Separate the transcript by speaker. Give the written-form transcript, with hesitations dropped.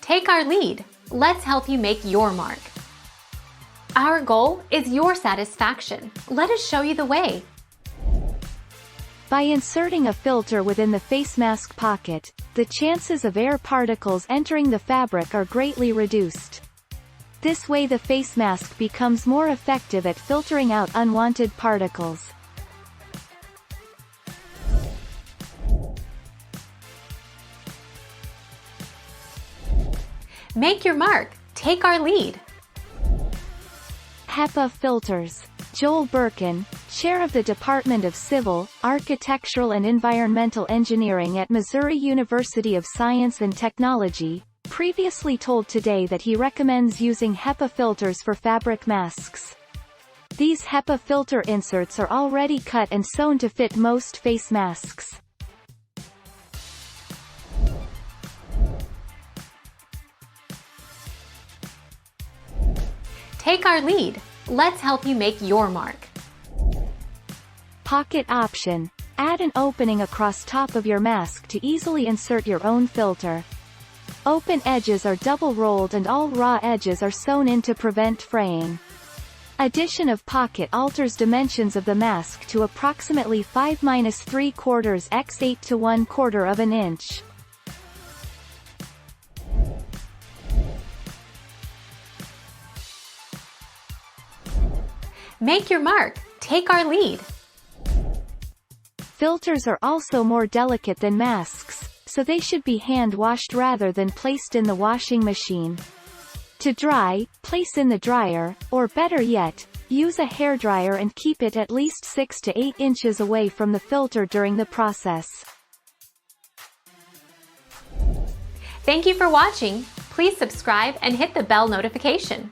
Speaker 1: Take our lead. Let's help you make your mark. Our goal is your satisfaction. Let us show you the way.
Speaker 2: By inserting a filter within the face mask pocket, the chances of air particles entering the fabric are greatly reduced. This way the face mask becomes more effective at filtering out unwanted particles.
Speaker 1: Make your mark. Take our lead.
Speaker 2: HEPA filters. Joel Birkin, chair of the Department of Civil, Architectural and Environmental Engineering at Missouri University of Science and Technology, previously told Today that he recommends using HEPA filters for fabric masks. These HEPA filter inserts are already cut and sewn to fit most face masks.
Speaker 1: Take our lead. Let's help you make your mark.
Speaker 2: Pocket option. Add an opening across top of your mask to easily insert your own filter. Open edges are double rolled and all raw edges are sewn in to prevent fraying. Addition of pocket alters dimensions of the mask to approximately 5-3/4 x 8 to 1/4 of an inch.
Speaker 1: Make your mark. Take our lead.
Speaker 2: Filters are also more delicate than masks, so they should be hand-washed rather than placed in the washing machine. To dry, place in the dryer, or better yet, use a hairdryer and keep it at least 6 to 8 inches away from the filter during the process.
Speaker 1: Thank you for watching. Please subscribe and hit the bell notification.